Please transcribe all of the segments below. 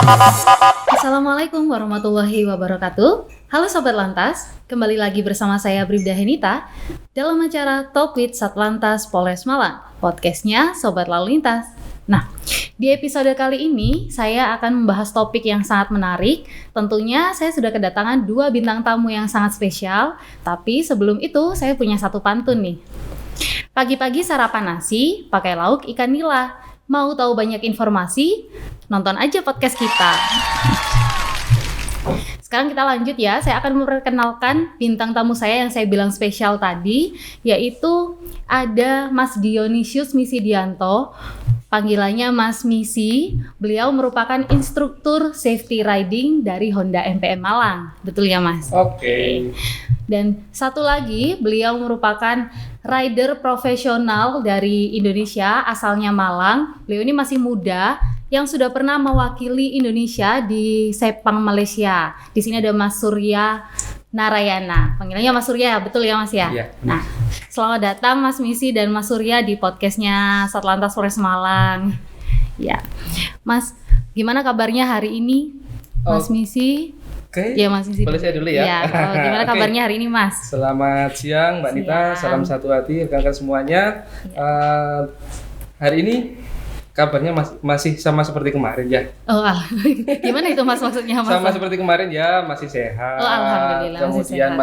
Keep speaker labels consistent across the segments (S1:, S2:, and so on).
S1: Assalamualaikum warahmatullahi wabarakatuh. Halo Sobat Lantas, kembali lagi bersama saya Bribda Henita dalam acara Talk with Satlantas Polres Malang, podcastnya Sobat Lalu Lintas. Nah, di episode kali ini saya akan membahas topik yang sangat menarik. Tentunya saya sudah kedatangan dua bintang tamu yang sangat spesial, tapi sebelum itu saya punya satu pantun nih. Pagi-pagi sarapan nasi, pakai lauk ikan nila. Mau tahu banyak informasi? Nonton aja podcast kita. Sekarang kita lanjut ya, saya akan memperkenalkan bintang tamu saya yang saya bilang spesial tadi, yaitu ada Mas Dionysius Misidianto, panggilannya Mas Misi. Beliau merupakan instruktur safety riding dari Honda MPM Malang, betul ya Mas?
S2: Oke.
S1: Dan satu lagi, beliau merupakan rider profesional dari Indonesia, asalnya Malang. Beliau ini masih muda, yang sudah pernah mewakili Indonesia di Sepang Malaysia. Di sini ada Mas Surya Narayana. Panggilannya Mas Surya, betul ya Mas ya?
S2: Iya.
S1: Nah, selamat datang Mas Misi dan Mas Surya di podcastnya Satlantas Polres Malang. Ya, Mas, gimana kabarnya hari ini, Mas Misi?
S2: Oke.
S1: Ya Mas Misi.
S2: Boleh saya dulu ya?
S1: Ya, gimana kabarnya hari ini Mas?
S2: Selamat siang Mbak Nita, salam satu hati rekan-rekan semuanya. Hari ini kabarnya masih sama seperti kemarin ya.
S1: Oh, gimana itu Mas maksudnya Mas?
S2: Sama seperti kemarin ya, masih sehat.
S1: Oh, alhamdulillah.
S2: Kemudian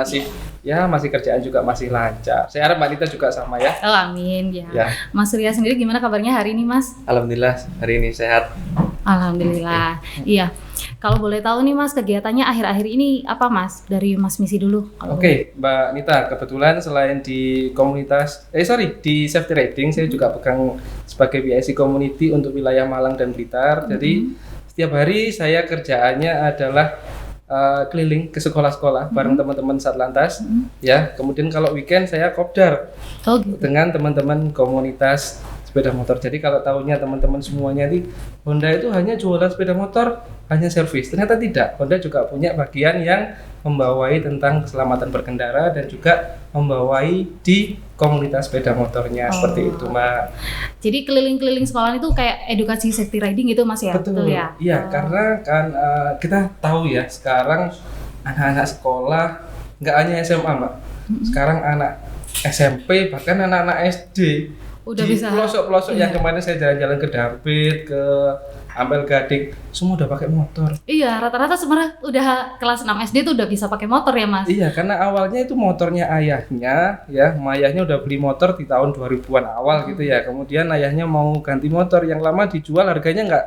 S2: masih kerjaan juga masih lancar. Saya harap Mbak Nita juga sama ya.
S1: Oh, amin ya.
S2: Ya.
S1: Mas Surya sendiri gimana kabarnya hari ini Mas?
S3: Alhamdulillah hari ini sehat.
S1: Alhamdulillah. Iya. Kalau boleh tahu nih Mas, kegiatannya akhir-akhir ini apa Mas? Dari Mas Misi dulu.
S2: Oke, Mbak Nita, kebetulan selain di di safety riding, saya juga pegang sebagai BIC community untuk wilayah Malang dan Blitar. Jadi setiap hari saya kerjaannya adalah keliling ke sekolah-sekolah bareng teman-teman Satlantas. Ya, kemudian kalau weekend saya kopdar dengan teman-teman komunitas sepeda motor. Jadi kalau tahunya teman-teman semuanya di Honda itu hanya jualan sepeda motor, hanya servis. Ternyata tidak. Honda juga punya bagian yang membawai tentang keselamatan berkendara dan juga membawai di komunitas sepeda motornya. Seperti itu, Mbak.
S1: Jadi keliling-keliling sekolah itu kayak edukasi safety riding gitu Mas ya?
S2: Betul
S1: ya?
S2: Iya, karena kan kita tahu ya sekarang anak-anak sekolah nggak hanya SMA, Mbak. Sekarang anak SMP bahkan anak-anak SD
S1: udah
S2: di
S1: bisa
S2: pelosok-pelosok yang kemarin saya jalan-jalan ke Dampit, ke Ampel Gading, semua udah pakai motor.
S1: Iya, rata-rata sebenarnya udah kelas 6 SD tuh udah bisa pakai motor ya Mas?
S2: Iya, karena awalnya itu motornya ayahnya, ya, ayahnya udah beli motor di tahun 2000-an awal gitu ya. Kemudian ayahnya mau ganti motor yang lama dijual, harganya nggak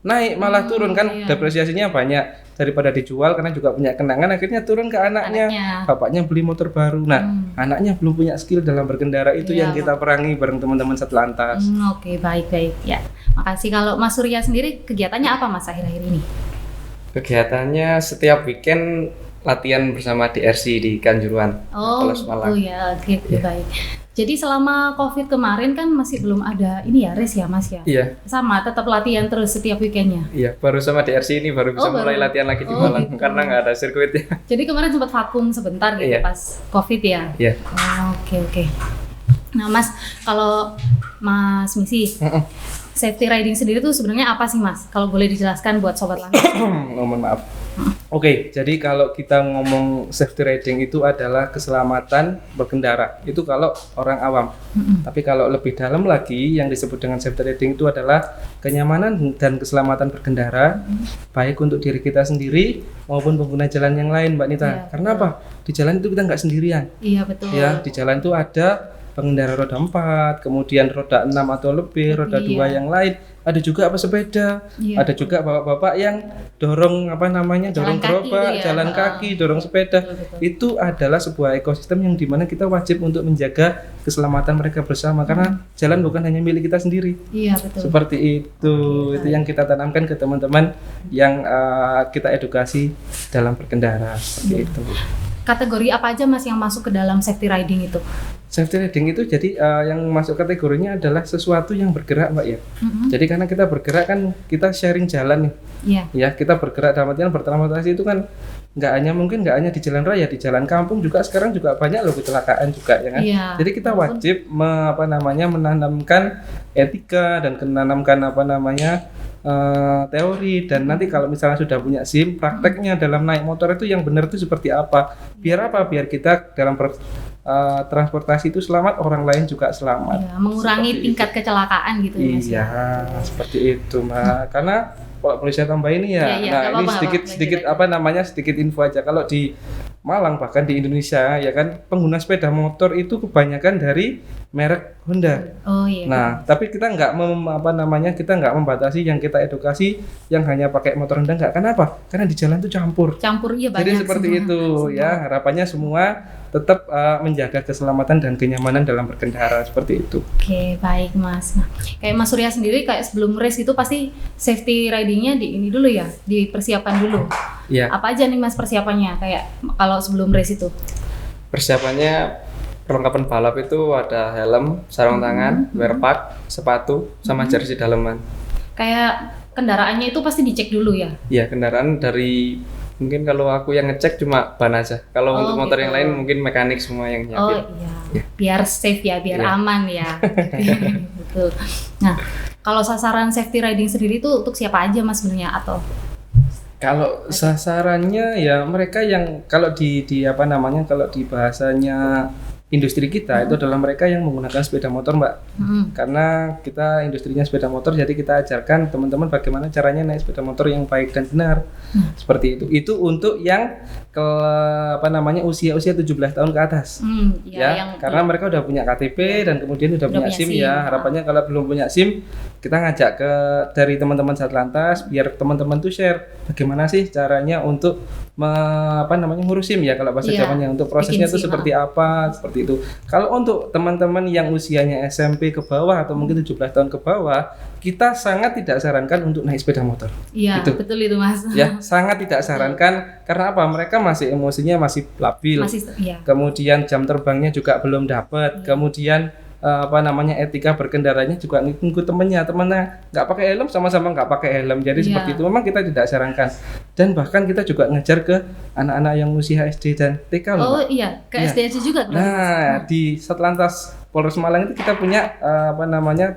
S2: naik, malah turun kan, depresiasinya banyak. Daripada dijual karena juga punya kenangan, akhirnya turun ke anaknya. Bapaknya beli motor baru. Nah, anaknya belum punya skill dalam berkendara, itu yang kita perangi bareng teman-teman Satlantas.
S1: Oke, baik-baik ya. Makasih. Kalau Mas Surya sendiri kegiatannya apa Mas akhir-akhir ini?
S3: Kegiatannya setiap weekend latihan bersama DRC di Kanjuruhan, Polres Malang.
S1: Oh ya, oke, baik. Jadi selama COVID kemarin kan masih belum ada ini ya, race ya Mas ya?
S3: Iya.
S1: Sama, tetap latihan terus setiap weekendnya?
S3: Iya, baru sama DRC ini baru bisa mulai latihan lagi di Malang gitu. Karena nggak ada sirkuitnya.
S1: Jadi kemarin sempat vakum sebentar gitu pas COVID ya?
S3: Iya.
S1: Oke. Nah Mas, kalau Mas Misi, safety riding sendiri tuh sebenarnya apa sih Mas? Kalau boleh dijelaskan buat Sobat Lantas.
S2: Mohon maaf. Oke, jadi kalau kita ngomong safety riding itu adalah keselamatan berkendara. Itu kalau orang awam. Tapi kalau lebih dalam lagi yang disebut dengan safety riding itu adalah kenyamanan dan keselamatan berkendara, baik untuk diri kita sendiri maupun pengguna jalan yang lain, Mbak Nita. Karena apa? Di jalan itu kita nggak sendirian.
S1: Iya, betul.
S2: Ya, di jalan itu ada pengendara roda 4, kemudian roda 6 atau lebih, roda 2 yang lain. Ada juga pesepeda, ada juga bapak-bapak yang dorong dorong gerobak, jalan kaki, dorong sepeda.
S1: Betul.
S2: Itu adalah sebuah ekosistem yang dimana kita wajib untuk menjaga keselamatan mereka bersama, karena jalan bukan hanya milik kita sendiri.
S1: Iya, betul.
S2: Seperti itu, itu yang kita tanamkan ke teman-teman yang kita edukasi dalam berkendara, seperti itu.
S1: Kategori apa aja Mas yang masuk ke dalam safety riding itu?
S2: Safety riding itu jadi yang masuk kategorinya adalah sesuatu yang bergerak, Mbak ya. Jadi karena kita bergerak kan kita sharing jalan nih.
S1: Iya.
S2: Ya, kita bergerak dalam artian bertransportasi itu kan nggak hanya di jalan raya, di jalan kampung juga sekarang juga banyak loh kecelakaan juga ya kan.
S1: Iya.
S2: Jadi kita wajib menanamkan etika dan menanamkan teori, dan nanti kalau misalnya sudah punya SIM, prakteknya dalam naik motor itu yang benar itu seperti apa. Biar apa? Biar kita dalam transportasi itu selamat, orang lain juga selamat.
S1: Ya, mengurangi
S2: Seperti
S1: tingkat kecelakaan gitu ya Mas.
S2: Iya, seperti itu Mbak. Karena kalau boleh saya tambah ini ya,
S1: Iya, iya,
S2: nah
S1: nggak
S2: ini
S1: apa-apa,
S2: sedikit
S1: nggak apa-apa.
S2: sedikit info aja. Kalau di Malang bahkan di Indonesia ya kan, pengguna sepeda motor itu kebanyakan dari merek Honda.
S1: Oh iya.
S2: Nah, tapi kita nggak kita nggak membatasi, yang kita edukasi yang hanya pakai motor Honda nggak. Kenapa? Karena di jalan tuh campur.
S1: Campur iya banyak.
S2: Jadi seperti
S1: semua.
S2: itu ya, harapannya semua tetap menjaga keselamatan dan kenyamanan dalam berkendara, seperti itu.
S1: Oke, baik Mas. Nah, kayak Mas Surya sendiri kayak sebelum race itu pasti safety ridingnya di ini dulu ya, dipersiapkan dulu.
S2: Iya.
S1: Apa aja nih Mas persiapannya kayak kalau sebelum race itu?
S3: Persiapannya perlengkapan balap itu ada helm, sarung tangan, wear pack, sepatu, sama jersey daleman.
S1: Kayak kendaraannya itu pasti dicek dulu ya?
S3: Ya, kendaraan dari mungkin kalau aku yang ngecek cuma ban aja. Kalau
S1: Oh,
S3: untuk motor
S1: gitu.
S3: yang lain mungkin mekanik semua yang
S1: Oh
S3: nyiapin.
S1: iya, biar safe ya, biar
S3: Iya.
S1: aman ya. Betul. Nah, kalau sasaran safety riding sendiri itu untuk siapa aja Mas sebenarnya atau?
S2: Kalau sasarannya ya mereka yang kalau kalau di bahasanya industri kita itu adalah mereka yang menggunakan sepeda motor Mbak. Karena kita industrinya sepeda motor, jadi kita ajarkan teman-teman bagaimana caranya naik sepeda motor yang baik dan benar. Seperti itu. Itu untuk yang usia-usia 17 tahun ke atas. Ya, karena mereka udah punya KTP dan kemudian udah punya SIM ya. Harapannya kalau belum punya SIM, kita ngajak dari teman-teman Satlantas biar teman-teman tuh share bagaimana sih caranya untuk ngurus SIM ya, kalau bahasa Jawanya, untuk prosesnya itu seperti apa, seperti itu. Kalau untuk teman-teman yang usianya SMP ke bawah atau mungkin 17 tahun ke bawah, kita sangat tidak sarankan untuk naik sepeda motor.
S1: Iya, betul itu Mas.
S2: Ya, sangat tidak sarankan. Karena apa? Mereka masih emosinya masih labil. Kemudian jam terbangnya juga belum dapat. Kemudian etika berkendaranya juga ngikut temennya nggak pakai helm, sama-sama nggak pakai helm. Jadi seperti itu memang kita tidak sarankan. Dan bahkan kita juga ngejar ke anak-anak yang usia SD dan TK loh.
S1: Oh iya, ke SD juga.
S2: Nah, di Satlantas Polres Malang itu kita punya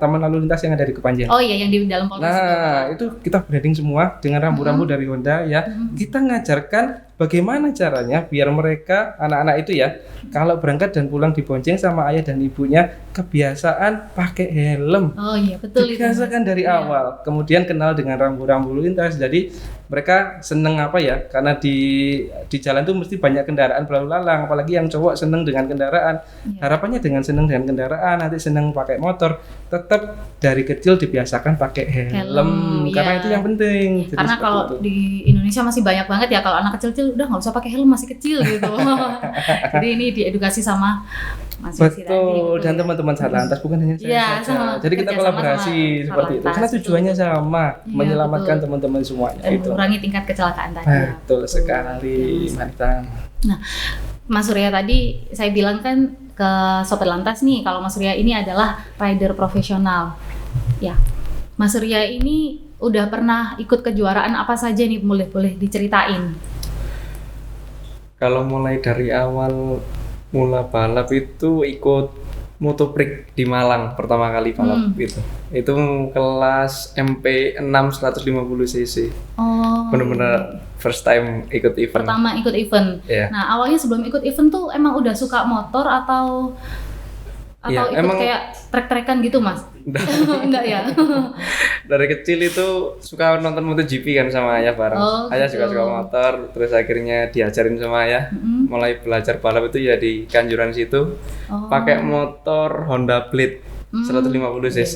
S2: taman lalu lintas yang ada di Kepanjen.
S1: Oh iya, yang di dalam Polres.
S2: Nah, itu kita branding semua dengan rambu-rambu dari Honda ya. Kita ngajarkan bagaimana caranya biar mereka anak-anak itu ya kalau berangkat dan pulang dibonceng sama ayah dan ibunya, kebiasaan pakai helm.
S1: Oh iya, betul itu.
S2: Dibiasakan dari awal. Kemudian kenal dengan rambu-rambu lalu lintas. Jadi mereka seneng karena di jalan tuh mesti banyak kendaraan berlalu lalang, apalagi yang cowok seneng dengan kendaraan. Harapannya dengan seneng dengan kendaraan nanti seneng pakai motor, tetap dari kecil dibiasakan pakai helm karena itu yang penting.
S1: Karena kalau di Indonesia masih banyak banget ya kalau anak kecil udah nggak usah pakai helm, masih kecil gitu. Jadi ini diedukasi sama Mas Yosi
S2: betul, dan teman-teman Satlantas bukan hanya saya saja. Jadi kita kolaborasi seperti itu karena tujuannya sama, menyelamatkan teman-teman semuanya.
S1: Dan mengurangi tingkat kecelakaan tadi.
S2: Betul sekali, Marita.
S1: Nah, Mas Surya tadi saya bilang kan ke Sobat Lantas nih, kalau Mas Surya ini adalah rider profesional. Ya, Mas Surya ini udah pernah ikut kejuaraan apa saja nih, boleh diceritain?
S3: Kalau mulai dari awal mula balap itu ikut Motoprix di Malang pertama kali balap itu kelas MP6 150 cc. Bener-bener first time ikut event.
S1: Pertama ikut event. Nah, awalnya sebelum ikut event tuh emang udah suka motor atau ikut emang kayak trek-trekan gitu Mas? Enggak ya?
S3: Dari kecil itu suka nonton MotoGP kan sama ayah bareng. Ayah juga suka motor, terus akhirnya diajarin sama ayah. Mulai belajar balap itu ya di Kanjuran situ. Pakai motor Honda Blade 150 cc.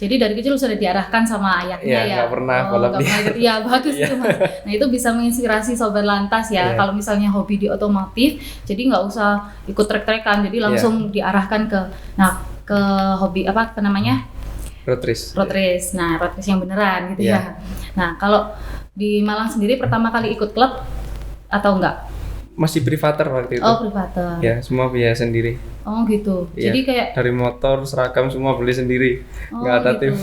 S1: Jadi dari kecil sudah diarahkan sama ayahnya ya?
S2: Nggak pernah balap
S1: Iya, bagus itu Mas. Nah, itu bisa menginspirasi Sobat Lantas ya. Kalau misalnya hobi di otomotif, jadi nggak usah ikut trek-trekan, jadi langsung diarahkan ke hobi road race. Nah, road race yang beneran gitu ya. Nah, kalau di Malang sendiri pertama kali ikut klub atau enggak?
S3: Masih privater waktu itu.
S1: Oh, privater.
S3: Ya, semua biaya sendiri.
S1: Oh, gitu. Jadi kayak
S3: dari motor, seragam semua beli sendiri. Nggak ada tim.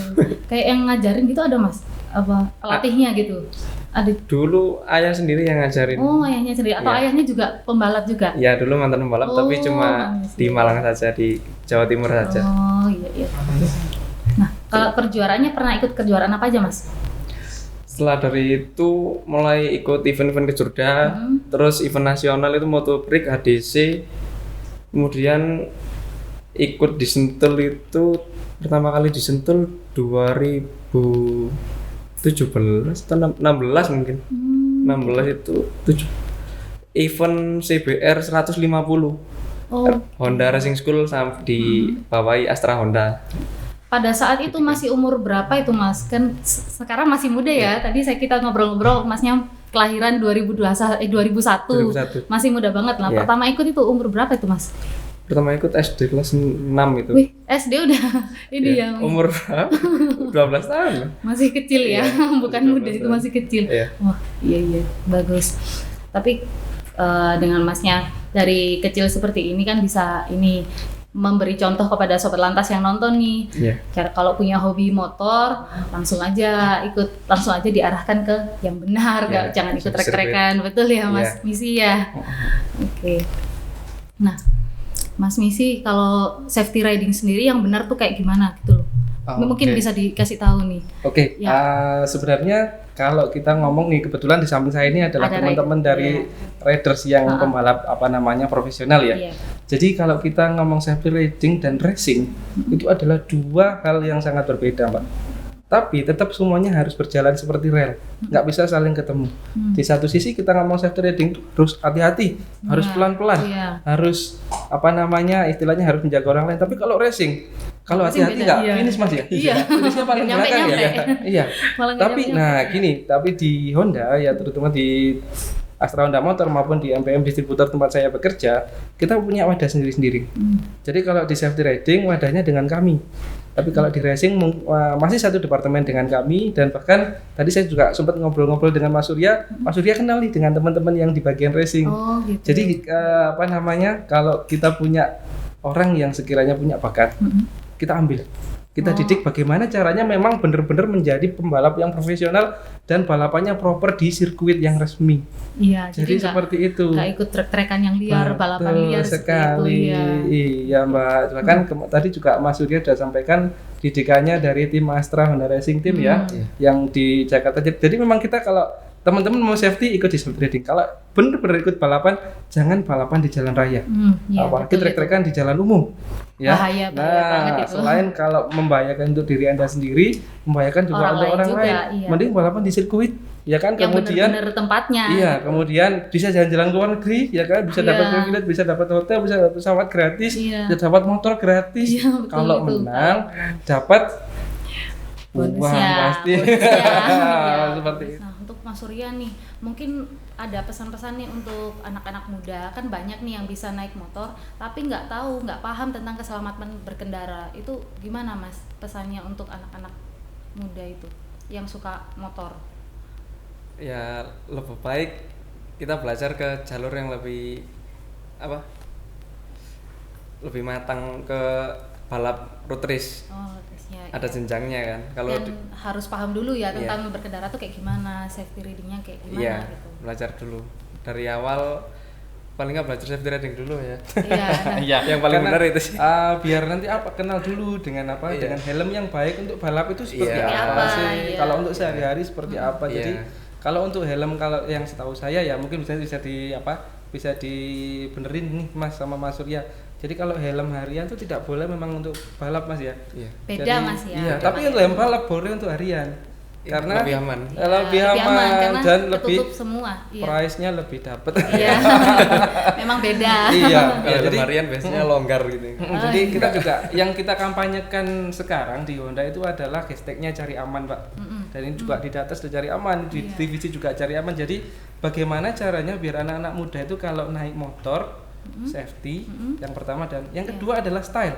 S1: Kayak yang ngajarin gitu ada Mas? Apa pelatihnya gitu? Ada.
S3: Dulu ayah sendiri yang ngajarin.
S1: Oh, ayahnya sendiri atau ayahnya juga pembalap juga?
S3: Ya, dulu mantan pembalap tapi cuma di Malang saja, di Jawa Timur saja.
S1: Oh, iya. Nah, kalau kejuaraannya pernah ikut kejuaraan apa aja, Mas?
S3: Setelah dari itu mulai ikut event-event kejurda, terus event nasional itu Motoprix, HDC, kemudian ikut di Sentul itu pertama kali di Sentul 2017 atau 16 mungkin. 16 itu event CBR 150. Honda Racing School di bawahi Astra Honda.
S1: Pada saat itu masih umur berapa itu Mas? Kan sekarang masih muda ya. Tadi kita ngobrol-ngobrol Masnya kelahiran 2001.
S3: 2001.
S1: Masih muda banget lah.
S3: Iya.
S1: Pertama ikut itu umur berapa itu Mas?
S3: Pertama ikut SD kelas 6 itu.
S1: Wih, SD udah ini
S3: Ya,
S1: ya.
S3: umur berapa? 12 tahun.
S1: Masih kecil ya.
S3: Iya,
S1: Bukan muda, itu masih kecil.
S3: Iya.
S1: Wah, iya bagus. Tapi dengan Masnya dari kecil seperti ini kan bisa ini memberi contoh kepada sobat lantas yang nonton nih.
S3: Iya.
S1: Cara kalau punya hobi motor langsung aja diarahkan ke yang benar,
S3: Iya,
S1: jangan ikut
S3: sirkuit.
S1: trek-trekan, betul ya Mas
S3: Iya.
S1: Misi ya. Oke. Nah, Mas Misi kalau safety riding sendiri yang benar tuh kayak gimana gitu loh. Mungkin
S2: Oke.
S1: bisa dikasih tahu nih.
S2: Oke,
S1: Ya.
S2: sebenarnya kalau kita ngomong nih, kebetulan di samping saya ini adalah
S1: Ada
S2: teman-teman dari riders yang pembalap profesional ya.
S1: Iya.
S2: Jadi kalau kita ngomong safety riding dan racing itu adalah dua hal yang sangat berbeda, Mbak. Tapi tetap semuanya harus berjalan seperti rel, nggak bisa saling ketemu. Di satu sisi kita ngomong safety riding harus hati-hati, harus
S1: Iya,
S2: pelan-pelan,
S1: iya.
S2: harus istilahnya harus menjaga orang lain. Tapi kalau racing, kalau
S1: Racing
S2: hati-hati
S1: beda,
S2: nggak
S1: iya.
S2: finish Mas ya?
S1: Iya.
S2: Finishnya paling
S1: Nggak
S2: belakang ya.
S1: nyampe-nyampe.
S2: Iya.
S1: Malah nggak
S2: Tapi
S1: nyampe-nyampe.
S2: tapi di Honda ya, terutama di Astra Honda Motor maupun di MPM distributor tempat saya bekerja, kita punya wadah sendiri-sendiri. Jadi kalau di safety riding wadahnya dengan kami. Tapi kalau di racing masih satu departemen dengan kami, dan bahkan tadi saya juga sempat ngobrol-ngobrol dengan Mas Surya. Mas Surya kenal nih dengan teman-teman yang di bagian racing.
S1: Oh, gitu.
S2: Jadi kalau kita punya orang yang sekiranya punya bakat, kita ambil. Kita didik bagaimana caranya memang benar-benar menjadi pembalap yang profesional dan balapannya proper di sirkuit yang resmi.
S1: Iya,
S2: Jadi
S1: nggak-
S2: seperti itu.
S1: nggak ikut trek-trekan yang liar, balapan
S2: Betul
S1: liar
S2: sekali.
S1: seperti itu ya.
S2: Iya Mbak. Bahkan tadi juga Mas Surya sudah sampaikan didikannya dari tim Astra Honda Racing Team ya, yang di Jakarta. Jadi memang kita kalau teman-teman mau safety ikut di safety riding. Kalau benar-benar ikut balapan, jangan balapan di jalan raya.
S1: Iya,
S2: Apalagi
S1: betul,
S2: trek-trekan di jalan umum. Ya.
S1: Bahaya banget itu.
S2: Selain kalau membahayakan untuk diri Anda sendiri, membahayakan juga
S1: Orang
S2: untuk
S1: lain
S2: orang
S1: juga,
S2: lain.
S1: iya.
S2: Mending balapan di sirkuit, ya kan?
S1: yang
S2: Kemudian
S1: benar-benar tempatnya.
S2: iya, kemudian bisa jalan-jalan ke luar negeri, ya kan? Bisa dapat
S1: Iya.
S2: privilege, bisa dapat hotel, bisa dapat pesawat gratis,
S1: Iya.
S2: bisa dapat motor gratis.
S1: Iya, betul
S2: Kalau
S1: itu.
S2: menang, dapat
S1: Bonusnya,
S2: uang pasti.
S1: bonusnya. Iya.
S2: Seperti itu.
S1: Nah, untuk Mas Surya nih, mungkin ada pesan-pesan nih untuk anak-anak muda. Kan banyak nih yang bisa naik motor, tapi nggak tahu, nggak paham tentang keselamatan berkendara. Itu gimana Mas pesannya untuk anak-anak muda itu yang suka motor?
S3: Ya lebih baik kita belajar ke jalur yang lebih lebih matang, ke balap road race.
S1: Oh, tesnya.
S3: Ada jenjangnya kan. Kalau
S1: Dan harus paham dulu ya
S3: Iya.
S1: tentang berkendara tuh kayak gimana, safety readingnya kayak gimana
S3: iya,
S1: gitu.
S3: belajar dulu dari awal, paling nggak belajar safety riding dulu ya.
S1: Iya. Nah,
S2: Iya,
S3: Yang paling
S2: karena,
S3: benar itu sih.
S2: biar nanti kenal dulu dengan
S3: Iya.
S2: dengan helm yang baik untuk balap itu seperti
S3: Iya.
S2: apa
S1: Apa,
S2: sih?
S1: iya.
S2: Kalau untuk sehari-hari seperti apa?
S3: Iya.
S2: Jadi kalau untuk helm, kalau yang setahu saya ya mungkin bisa bisa dibenerin nih Mas sama Mas Surya. Jadi kalau helm harian itu tidak boleh memang untuk balap Mas ya.
S3: Iya.
S1: beda Mas ya.
S2: Iya,
S1: beda
S2: tapi
S1: Mas.
S2: untuk helm balap boleh untuk harian. Karena
S3: lebih aman.
S1: Iya,
S2: lebih aman
S1: karena
S2: dan lebih
S1: ketutup semua. Iya.
S2: price-nya lebih dapat.
S1: Iya. Memang beda.
S2: Iya,
S3: Kalau
S2: jadi
S3: harian biasanya longgar gitu.
S2: jadi kita juga yang kita kampanyekan sekarang di Honda itu adalah hashtagnya cari aman Pak. Dan ini juga di data sudah cari aman, di
S1: Iya.
S2: TVC juga cari aman. Jadi bagaimana caranya biar anak-anak muda itu kalau naik motor safety yang pertama, dan yang kedua adalah style.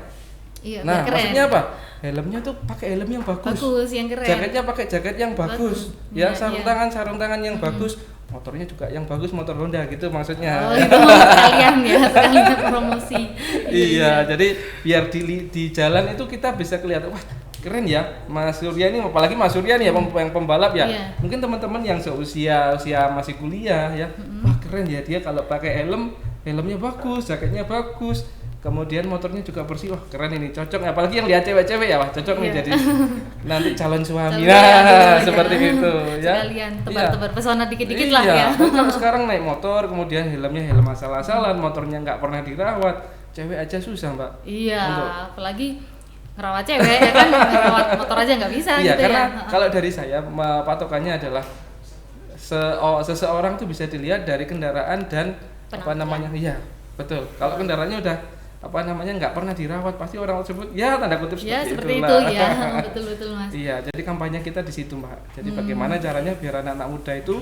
S1: Iya,
S2: Nah,
S1: biar keren.
S2: maksudnya apa? Helmnya tuh pakai helm yang bagus.
S1: Bagus, yang keren.
S2: Jaketnya pakai jaket yang bagus. Ya,
S1: Iya,
S2: sarung
S1: iya.
S2: tangan yang bagus. Motornya juga yang bagus, motor Honda gitu maksudnya.
S1: Oh, itu mau sekalian ya, sekalian promosi.
S2: Iya, jadi biar di jalan itu kita bisa kelihatan, wah keren ya Mas Surya ini, apalagi Mas Surya nih ya yang pembalap ya.
S1: Iya.
S2: Mungkin teman-teman yang usia masih kuliah ya, wah keren ya dia kalau pakai helmnya bagus, jaketnya bagus, kemudian motornya juga bersih. Wah keren ini, cocok. Apalagi yang lihat cewek-cewek ya, wah cocok nih
S1: Iya.
S2: jadi nanti calon suami.
S1: Calon
S2: Nah,
S1: suami,
S2: seperti
S1: ya.
S2: itu ya.
S1: Sekalian tebar-tebar pesona dikit-dikit lah
S2: Iya,
S1: ya.
S2: kalau sekarang naik motor, kemudian helmnya helm asal-asalan, motornya nggak pernah dirawat, cewek aja susah mbak.
S1: Iya,
S2: Untuk-
S1: apalagi ngerawat cewek ya kan, ngerawat motor aja nggak bisa
S2: Iya,
S1: gitu
S2: karena
S1: ya.
S2: kalau dari saya patokannya adalah seseorang tuh bisa dilihat dari kendaraan dan apa
S1: Penampilan.
S2: namanya, iya betul. Kalau kendaraannya udah apa namanya nggak pernah dirawat, pasti orang tersebut ya tanda kutip
S1: Ya seperti
S2: itulah.
S1: itu ya, betul-betul mas.
S2: Iya, jadi kampanye kita di situ mbak. Jadi
S1: Hmm.
S2: bagaimana caranya biar anak-anak muda itu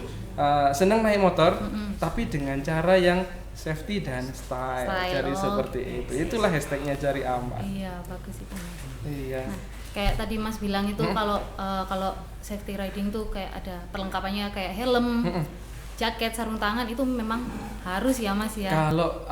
S2: senang naik motor, tapi dengan cara yang safety dan style.
S1: Style,
S2: Jadi
S1: oh,
S2: seperti
S1: oke.
S2: itu. Itulah hashtagnya cari aman.
S1: Iya bagus itu mas.
S2: Iya.
S1: Nah, kayak tadi mas bilang itu kalau safety riding tuh kayak ada perlengkapannya kayak helm, jaket, sarung tangan itu memang harus ya mas ya.
S2: Kalau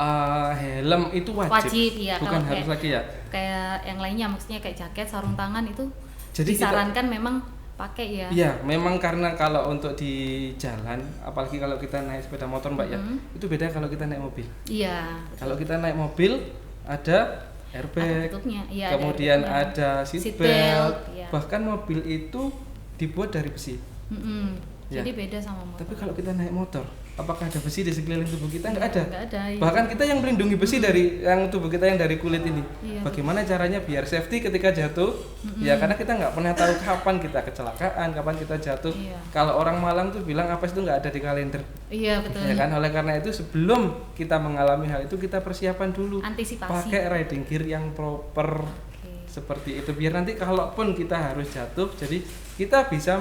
S2: helm itu wajib,
S1: Wajib, iya.
S2: bukan
S1: Kalau
S2: harus
S1: kayak-
S2: lagi ya.
S1: Kayak yang lainnya maksudnya kayak jaket, sarung tangan itu
S2: Jadi kita-
S1: disarankan memang pakai ya.
S2: Iya, memang karena kalau untuk di jalan, apalagi kalau kita naik sepeda motor mbak ya, itu beda kalau kita naik mobil.
S1: Iya.
S2: Kalau kita naik mobil ada
S1: Ada
S2: airbag,
S1: tutupnya, iya.
S2: kemudian
S1: ada
S2: ada seat
S1: Seat
S2: belt,
S1: belt, iya.
S2: bahkan mobil itu dibuat dari besi. Ya.
S1: Jadi beda sama motor.
S2: Tapi kalau kita naik motor, apakah ada besi di sekeliling tubuh kita? Nggak ada.
S1: Nggak ada. Iya.
S2: Bahkan kita yang melindungi besi dari yang tubuh kita yang dari kulit ini.
S1: Iya,
S2: Bagaimana caranya biar safety ketika jatuh? Ya karena kita nggak pernah tahu kapan kita kecelakaan, kapan kita jatuh.
S1: Iya.
S2: Kalau orang Malang tuh bilang apa itu nggak ada di kalender.
S1: Iya betul.
S2: Ya kan, oleh karena itu sebelum kita mengalami hal itu kita persiapan dulu.
S1: Antisipasi.
S2: Pakai riding gear yang proper.
S1: Oke.
S2: Seperti itu biar nanti kalaupun kita harus jatuh, jadi kita bisa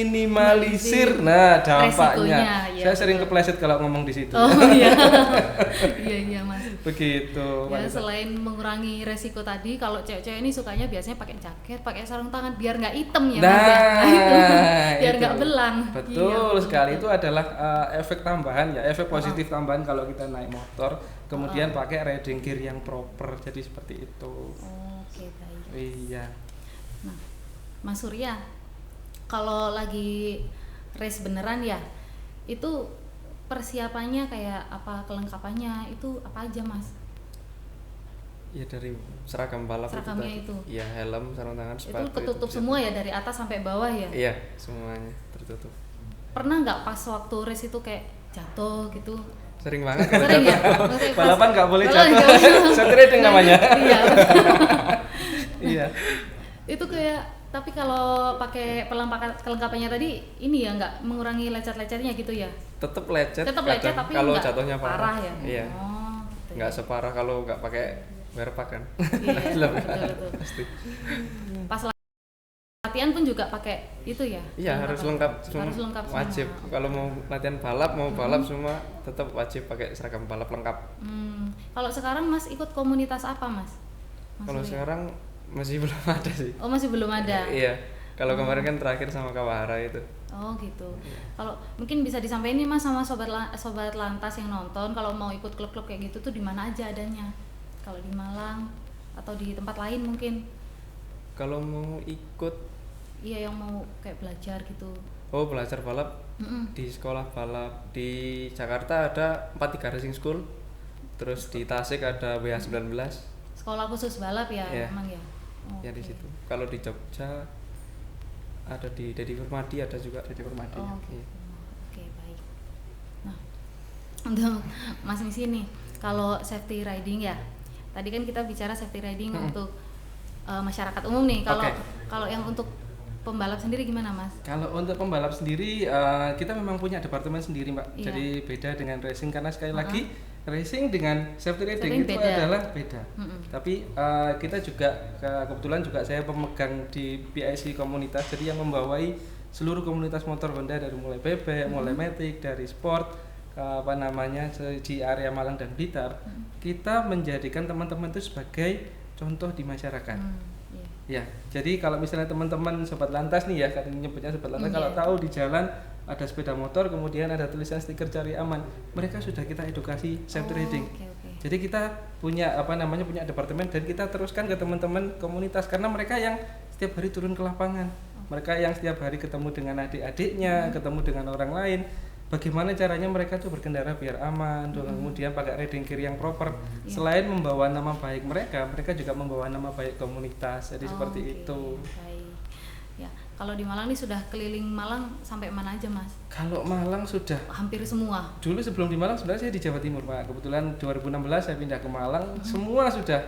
S2: meminimalisir dampaknya.
S1: Resikonya, ya,
S2: Saya sering
S1: betul.
S2: kepleset kalau ngomong di situ.
S1: Oh iya. Iya iya mas.
S2: Begitu.
S1: Ya
S2: Wanita.
S1: selain mengurangi resiko tadi, kalau cewek-cewek ini sukanya biasanya pakai jaket, pakai sarung tangan biar nggak hitam ya mas ya. Biar
S2: itu.
S1: nggak belang.
S2: Betul
S1: Iya,
S2: sekali,
S1: betul.
S2: itu adalah efek tambahan ya, efek positif tambahan kalau kita naik motor, kemudian pakai riding gear yang proper, jadi seperti itu.
S1: Oke baik.
S2: Iya.
S1: Nah, Mas Surya, kalau lagi race beneran ya, itu persiapannya kayak apa, kelengkapannya itu apa aja mas?
S3: Ya dari seragam balap
S1: Seragamnya
S3: itu
S1: itu.
S3: tadi. Iya, helm, sarung tangan,
S1: Itu
S3: sepatu.
S1: ketutup
S3: bisa.
S1: semua ya dari atas sampai bawah ya?
S3: Iya, semuanya tertutup.
S1: Pernah nggak pas waktu race itu kayak jatuh gitu?
S3: Sering banget.
S1: Sering ya? Maksudnya pas-
S2: Balapan nggak boleh
S1: Balapan
S2: jatuh.
S1: nggak boleh.
S2: Street riding namanya.
S1: Iya.
S2: Iya.
S1: Itu kayak, tapi kalau pakai kelengkapannya tadi ini ya nggak mengurangi lecet-lecetnya gitu ya?
S3: Tetap lecet.
S1: Tetap lecet
S3: kadang
S1: tapi
S3: kalau
S1: nggak
S3: jatuhnya parah.
S1: ya?
S3: Iya.
S1: Oh, gitu ya.
S3: Nggak separah kalau nggak pakai wearpack kan.
S1: Iya,
S3: Lebih
S1: betul.
S3: pasti.
S1: Pas latihan pun juga pakai itu ya?
S3: Iya, harus lengkap semua.
S1: Harus lengkap semua.
S3: Wajib. Kalau mau latihan balap, mau balap semua tetap wajib pakai seragam balap lengkap.
S1: Kalau sekarang Mas ikut komunitas apa Mas? Mas
S3: Kalau
S1: Surya?
S3: sekarang masih belum ada sih.
S1: Oh masih belum ada.
S3: Iya. Kalau kemarin kan terakhir sama Kawahara itu.
S1: Oh gitu. Kalau mungkin bisa disampaikan nih Mas sama sobat lantas yang nonton, kalau mau ikut klub-klub kayak gitu tuh di mana aja adanya? Kalau di Malang atau di tempat lain mungkin?
S3: Kalau mau ikut,
S1: Iya yang mau kayak belajar gitu.
S3: oh belajar balap
S1: Mm-mm.
S3: di sekolah balap di Jakarta ada 43 Racing School. Terus di Tasik ada WH19
S1: Sekolah khusus balap ya,
S3: Iya.
S1: emang ya. Oh,
S3: ya di
S1: oke.
S3: situ. Kalau di Jogja ada di Dedi Permadi ada juga Dedi Permadi.
S1: Oh, oke.
S3: Iya.
S1: Oke, baik. Nah, untuk Mas di sini, kalau safety riding ya, tadi kan kita bicara safety riding untuk masyarakat umum nih. Kalau
S2: Oke.
S1: kalau yang untuk pembalap sendiri gimana, Mas?
S2: Kalau untuk pembalap sendiri, kita memang punya departemen sendiri, Mbak.
S1: Iya.
S2: Jadi beda dengan racing karena sekali lagi racing dengan safety riding
S1: Safety
S2: itu
S1: beda.
S2: adalah beda.
S1: Mm-mm.
S2: Tapi kita juga kebetulan juga saya pemegang di PIC komunitas, jadi yang membawai seluruh komunitas motor Honda dari mulai bebek, mulai matic, dari sport, apa namanya di area Malang dan Blitar. Kita menjadikan teman-teman itu sebagai contoh di masyarakat.
S1: Iya.
S2: Ya, jadi kalau misalnya teman-teman sobat lantas nih ya, kan nyebutnya sobat lantas, kalau
S1: Iya.
S2: tahu di jalan ada sepeda motor, kemudian ada tulisan stiker cari aman, mereka sudah kita edukasi safety riding.
S1: Oke.
S2: Jadi kita punya punya departemen dan kita teruskan ke teman-teman komunitas karena mereka yang setiap hari turun ke lapangan, mereka yang setiap hari ketemu dengan adik-adiknya, ketemu dengan orang lain. bagaimana caranya mereka tuh berkendara biar aman, kemudian pakai riding gear yang proper. Selain membawa nama baik mereka juga membawa nama baik komunitas. Jadi seperti itu.
S1: Baik. Ya, kalau di Malang nih sudah keliling Malang sampai mana aja, Mas?
S2: Kalau Malang sudah
S1: Hampir semua.
S2: dulu sebelum di Malang sebenarnya saya di Jawa Timur, Pak. Kebetulan 2016 saya pindah ke Malang, semua sudah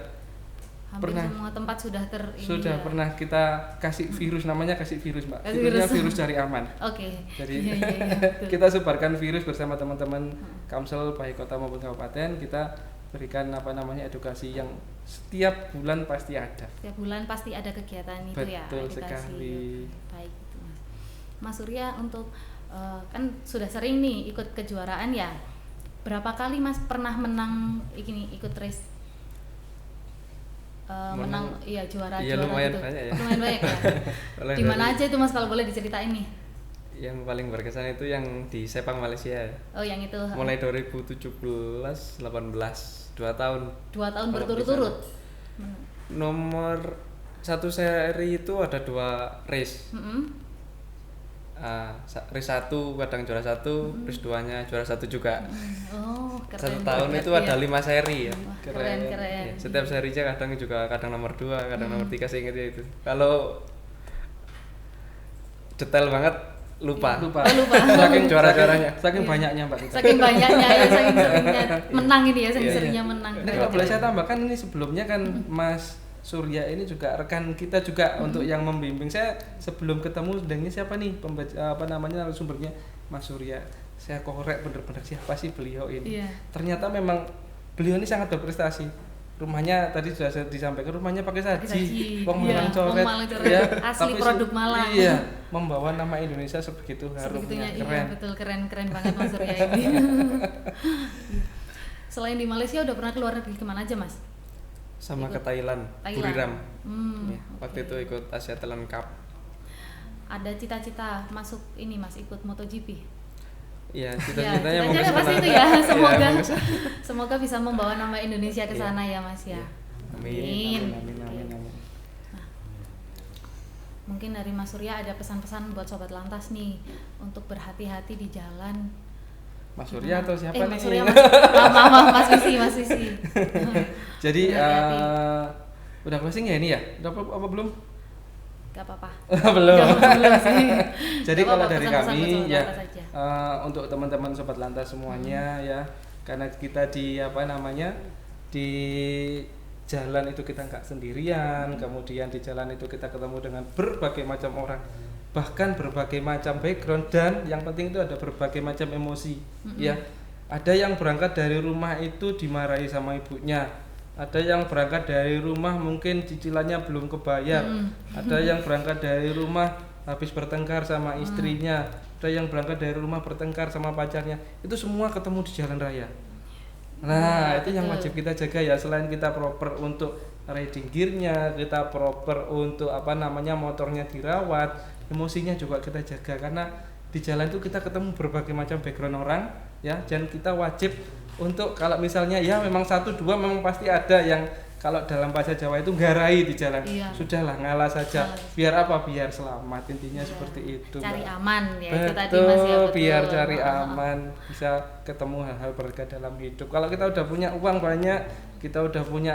S1: Hampir
S2: pernah.
S1: semua tempat sudah
S2: Sudah pernah kita kasih virus, namanya kasih virus, Mbak.
S1: Kasih
S2: Virusnya
S1: virus.
S2: virus cari aman.
S1: Oke.
S2: Jadi
S1: Iya, betul.
S2: kita sebarkan virus bersama teman-teman Kamsel baik kota maupun kabupaten. Kita berikan edukasi yang setiap bulan pasti ada.
S1: Setiap bulan pasti ada kegiatan itu ya,
S2: Betul
S1: edukasi.
S2: sekali.
S1: Baik itu, Mas. Mas Surya untuk kan sudah sering nih ikut kejuaraan ya. Berapa kali Mas pernah menang ikut race? Menang iya juara
S3: Iya,
S1: juara
S3: lumayan
S1: gitu.
S3: banyak ya.
S1: Lumayan banyak ya.
S3: Kalau
S1: Di mana
S3: dari-
S1: aja itu Mas kalau boleh diceritain nih?
S3: Yang paling berkesan itu yang di Sepang Malaysia.
S1: Oh, yang itu.
S3: Mulai 2017, 18, 2 tahun.
S1: 2 tahun
S3: Kalau
S1: berturut-turut.
S3: Nomor 1 seri itu ada 2 race. Race 1 kadang juara 1, race 2-nya juara 1 juga.
S1: Oh, keren.
S3: Satu tahun
S1: banget
S3: itu
S1: ya.
S3: ada 5 seri ya.
S1: Wah, keren.
S3: Ya, setiap serinya kadang nomor 2, kadang nomor 3, saya ingat ya itu. Kalau detail banget lupa.
S2: Lupa.
S1: Oh, lupa.
S3: Saking juara-juaranya.
S2: Saking banyaknya, Mbak. kita.
S1: Saking banyaknya ya, saking seringnya menang ini ya, saking
S3: Iya, iya.
S1: seringnya menang.
S2: Ini kalau boleh saya tambahkan, ini sebelumnya kan Mas Surya ini juga rekan kita juga untuk yang membimbing saya sebelum ketemu sedangnya siapa nih narasumbernya Mas Surya. Saya korek bener-bener siapa sih beliau ini.
S1: Iya.
S2: Ternyata memang beliau ini sangat berprestasi. Rumahnya tadi sudah saya disampaikan, rumahnya pakai
S1: Pakai
S2: saji,
S1: saji.
S2: wong
S1: Iya,
S2: Malang coret,
S1: wong Malang coret.
S2: ya,
S1: Asli
S2: tapi
S1: produk Malang.
S2: Iya, membawa nama Indonesia sebegitu harumnya,
S1: Sebegitunya, iya
S2: keren.
S1: betul, keren banget Mas Surya ini. Selain di Malaysia udah pernah keluar negeri kemana aja Mas?
S3: Sama
S1: Ikut
S3: ke Thailand, Buriram.
S1: Hmm,
S3: Ya, waktu itu ikut Asia Talent Cup.
S1: ada cita-cita masuk ini Mas, ikut MotoGP?
S3: Iya,
S1: Ya,
S3: cita-citanya mau
S1: cita-citanya
S3: ke
S1: pasti
S3: sana.
S1: itu ya. Semoga
S3: Iya, mau ke sana.
S1: semoga bisa membawa nama Indonesia ke
S3: Iya.
S1: sana ya Mas ya.
S3: Iya.
S1: Amin.
S2: Amin.
S1: Mungkin dari Mas Surya ada pesan-pesan buat sobat lantas nih untuk berhati-hati di jalan.
S2: Mas Surya atau siapa nih?
S1: Mas Surya, maaf, Mas Visi.
S2: Jadi
S1: Berhati-hati.
S2: udah closing ya ini ya? Udah apa belum?
S1: Gak apa-apa.
S2: Belum.
S1: Belum sih.
S2: Jadi
S1: Gak
S2: kalau
S1: apa-apa,
S2: dari
S1: pesan-pesan
S2: kami
S1: buat sobat
S2: ya
S1: lantas aja.
S2: untuk teman-teman sobat lantas semuanya ya, karena kita di di jalan itu kita nggak sendirian, kemudian di jalan itu kita ketemu dengan berbagai macam orang, bahkan berbagai macam background, dan yang penting itu ada berbagai macam emosi. Ya, ada yang berangkat dari rumah itu dimarahi sama ibunya, ada yang berangkat dari rumah mungkin cicilannya belum kebayar, ada yang berangkat dari rumah habis bertengkar sama istrinya, ada yang berangkat dari rumah bertengkar sama pacarnya, itu semua ketemu di jalan raya. Nah, itu yang wajib kita jaga ya. Selain kita proper untuk riding gear-nya, kita proper untuk motornya dirawat, emosinya juga kita jaga, karena di jalan itu kita ketemu berbagai macam background orang ya, dan kita wajib untuk kalau misalnya ya memang 1-2 memang pasti ada yang kalau dalam bahasa Jawa itu garai di jalan.
S1: Iya.
S2: Sudahlah, ngalah saja.
S1: Ngalah.
S2: Biar apa? Biar selamat. Intinya
S1: Iya.
S2: seperti itu.
S1: Cari
S2: Mbak.
S1: aman ya, itu
S2: Betul,
S1: tadi Mas ya, betul.
S2: biar cari aman, bisa ketemu hal-hal berkah dalam hidup. Kalau kita udah punya uang banyak, kita udah punya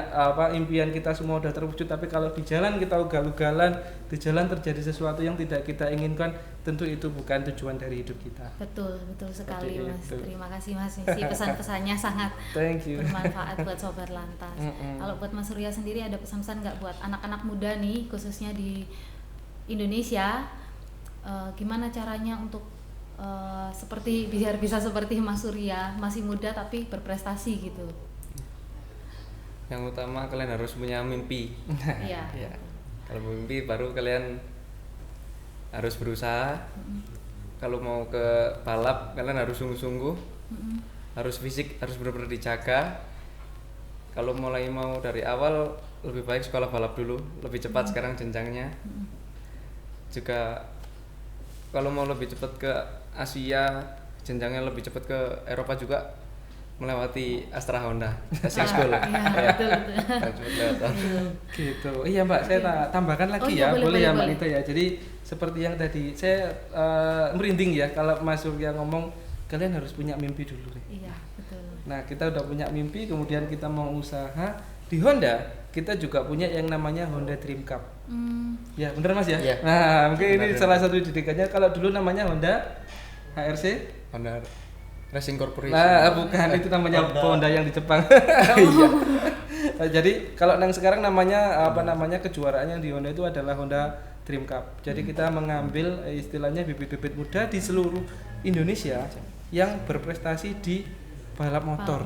S2: impian kita semua udah terwujud, tapi kalau di jalan kita ugal-ugalan, di jalan terjadi sesuatu yang tidak kita inginkan, tentu itu bukan tujuan dari hidup kita.
S1: Betul sekali
S2: Seperti
S1: Mas.
S2: itu.
S1: Terima kasih Mas Visi, pesan-pesannya sangat
S2: Thank you.
S1: bermanfaat buat sobat lantas.
S2: Mm-mm.
S1: Kalau buat Mas Surya sendiri ada pesan-pesan nggak buat anak-anak muda nih, khususnya di Indonesia, gimana caranya untuk biar bisa seperti Mas Surya, masih muda tapi berprestasi gitu?
S3: Yang utama kalian harus punya mimpi.
S1: Iya.
S3: Ya. Kalau mimpi baru kalian harus berusaha. Kalau mau ke balap kalian harus sungguh-sungguh. Harus fisik, harus benar-benar dijaga. Kalau mulai mau dari awal lebih baik sekolah balap dulu, lebih cepat sekarang jenjangnya. Juga kalau mau lebih cepat ke Asia, jenjangnya lebih cepat ke Eropa juga melewati Astra Honda Racing School.
S1: Iya, betul.
S3: Cepet lewat.
S2: Gitu. Iya Mbak, saya tambahkan lagi
S1: iya,
S2: ya,
S1: boleh,
S2: boleh ya Mbak
S1: boleh.
S2: Nita ya. Jadi seperti yang tadi saya merinding ya kalau Mas Surya ngomong kalian harus punya mimpi dulu nih.
S1: Iya, betul.
S2: Nah, kita udah punya mimpi, kemudian kita mau usaha. Di Honda, kita juga punya yang namanya Honda Dream Cup. Ya, bener Mas ya?
S3: Iya.
S2: Nah, mungkin ini
S3: Benar.
S2: salah satu didikannya. Kalau dulu namanya Honda HRC.
S3: Honda Racing Corporation.
S2: Nah, bukan, itu namanya Honda yang di Jepang. Iya. Jadi kalau yang sekarang namanya kejuaraannya di Honda itu adalah Honda Dream Cup. Jadi kita mengambil istilahnya bibit-bibit muda di seluruh Indonesia yang berprestasi di balap motor.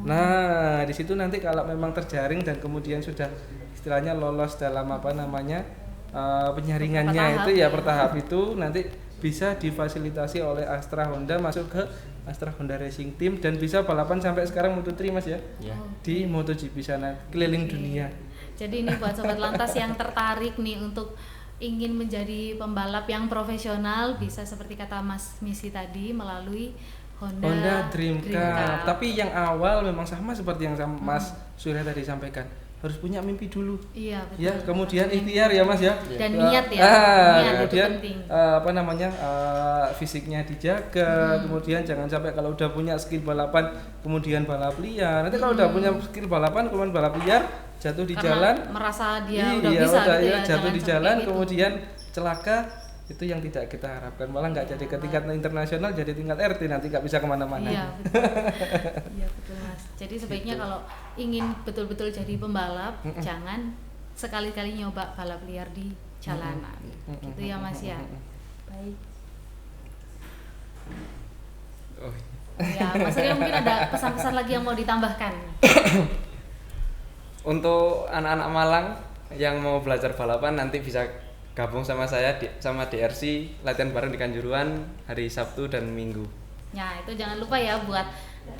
S2: Nah, di situ nanti kalau memang terjaring dan kemudian sudah istilahnya lolos dalam penyaringannya itu ya per tahap itu nanti bisa difasilitasi oleh Astra Honda masuk ke Astra Honda Racing Team dan bisa balapan sampai sekarang Moto3 Mas ya. Di MotoGP sana keliling dunia.
S1: Jadi ini buat sobat lantas yang tertarik nih untuk ingin menjadi pembalap yang profesional, bisa seperti kata Mas Misi tadi melalui Honda
S2: Dream Cup. Tapi yang awal memang sama seperti yang Mas Surya tadi sampaikan. Harus punya mimpi dulu.
S1: Iya, betul.
S2: Ya, kemudian ikhtiar ya Mas ya.
S1: Dan niat ya. Niat
S2: kemudian
S1: itu penting.
S2: Fisiknya dijaga, kemudian jangan sampai kalau udah punya skill balapan kemudian balap liar. Nanti kalau udah punya skill balapan kemudian balap liar, jatuh di
S1: Karena
S2: jalan,
S1: merasa dia udah bisa gitu ya,
S2: jatuh di jalan
S1: gitu.
S2: kemudian celaka. Itu yang tidak kita harapkan, malah nggak jadi ke tingkat internasional, jadi tingkat RT, nanti nggak bisa kemana-mana.
S1: Iya, betul. Iya, betul Mas. Jadi sebaiknya kalau ingin betul-betul jadi pembalap, jangan sekali-kali nyoba balap liar di jalanan. Gitu ya Mas ya. Baik. Ya, Mas Surya mungkin ada pesan-pesan lagi yang mau ditambahkan.
S3: Untuk anak-anak Malang yang mau belajar balapan nanti bisa gabung sama saya sama DRC latihan bareng di Kanjuruhan hari Sabtu dan Minggu.
S1: Ya, itu jangan lupa ya buat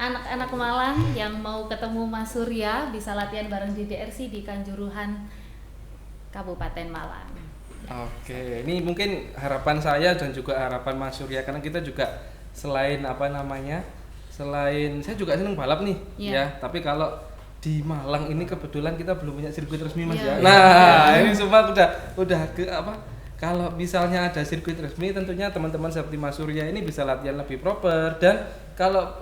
S1: anak-anak Malang yang mau ketemu Mas Surya bisa latihan bareng di DRC di Kanjuruhan Kabupaten Malang.
S2: Oke, ini mungkin harapan saya dan juga harapan Mas Surya, karena kita juga selain selain saya juga seneng balap nih, ya. Tapi kalau di Malang ini kebetulan kita belum punya sirkuit resmi Mas ya. Nah, ini semua udah kalau misalnya ada sirkuit resmi tentunya teman-teman seperti Mas Surya ini bisa latihan lebih proper. Dan kalau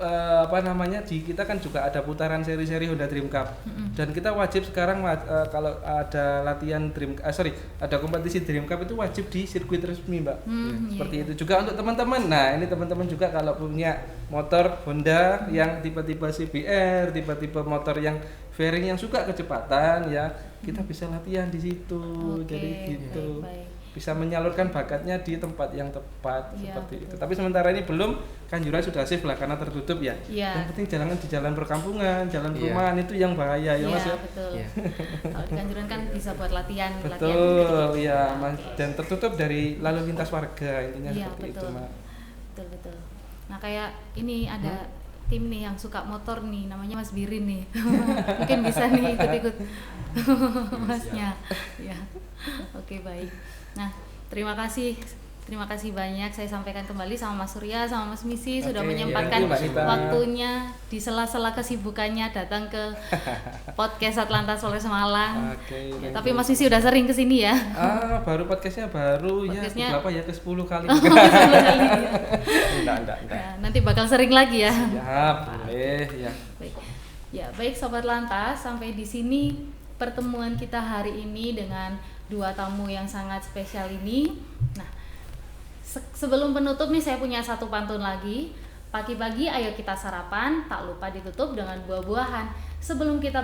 S2: kita kan juga ada putaran seri-seri Honda Dream Cup. Dan kita wajib sekarang kalau ada ada kompetisi Dream Cup itu wajib di sirkuit resmi Mbak. Seperti itu juga untuk teman-teman. Nah, ini teman-teman juga kalau punya motor Honda yang tipe-tipe CBR, tipe-tipe motor yang fairing yang suka kecepatan ya, kita bisa latihan di situ. Jadi gitu.
S1: Baik.
S2: Bisa menyalurkan bakatnya di tempat yang tepat, seperti itu.
S1: betul.
S2: Tapi sementara ini belum, Kanjuruhan sudah safe lah karena tertutup ya. Yang penting jangan di jalan perkampungan, jalan perumahan itu yang bahaya ya Mas ya.
S1: Betul. Kalau di Kanjuruhan kan bisa buat latihan.
S2: Betul, ya Mas. Dan tertutup dari lalu lintas warga, intinya seperti itu Mas.
S1: Betul. Nah, kayak ini ada tim nih yang suka motor nih, namanya Mas Birin nih. Mungkin bisa nih ikut-ikut Masnya. Ya. Oke, baik. Nah, terima kasih banyak saya sampaikan kembali sama Mas Surya sama Mas Misi sudah menyempatkan waktunya di sela-sela kesibukannya datang ke podcast Atlantas Polres Malang. Tapi Mas Misi udah sering kesini ya?
S2: Baru podcastnya berapa ya, ke-10 kali. Enggak.
S1: Ya, nanti bakal sering lagi ya.
S2: Siap, boleh ya.
S1: Baik Sobat Lantas, sampai di sini pertemuan kita hari ini dengan dua tamu yang sangat spesial ini. Nah, sebelum penutup nih saya punya satu pantun lagi. Pagi-pagi ayo kita sarapan, tak lupa ditutup dengan buah-buahan. Sebelum kita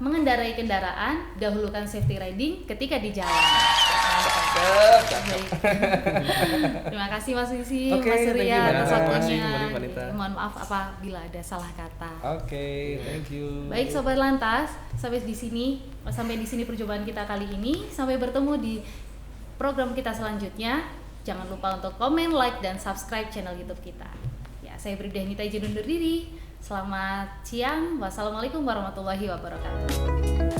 S1: mengendarai kendaraan, dahulukan safety riding ketika di jalan. Terima kasih Mas Misi, Mas Surya atas waktunya. Mohon maaf apabila ada salah kata.
S2: Thank you.
S1: Baik Sobat Lantas, sampai di sini perjumpaan kita kali ini. Sampai bertemu di program kita selanjutnya. Jangan lupa untuk komen, like, dan subscribe channel YouTube kita. Ya, saya Bribda Henita izin undur diri. Selamat siang. Wassalamualaikum warahmatullahi wabarakatuh.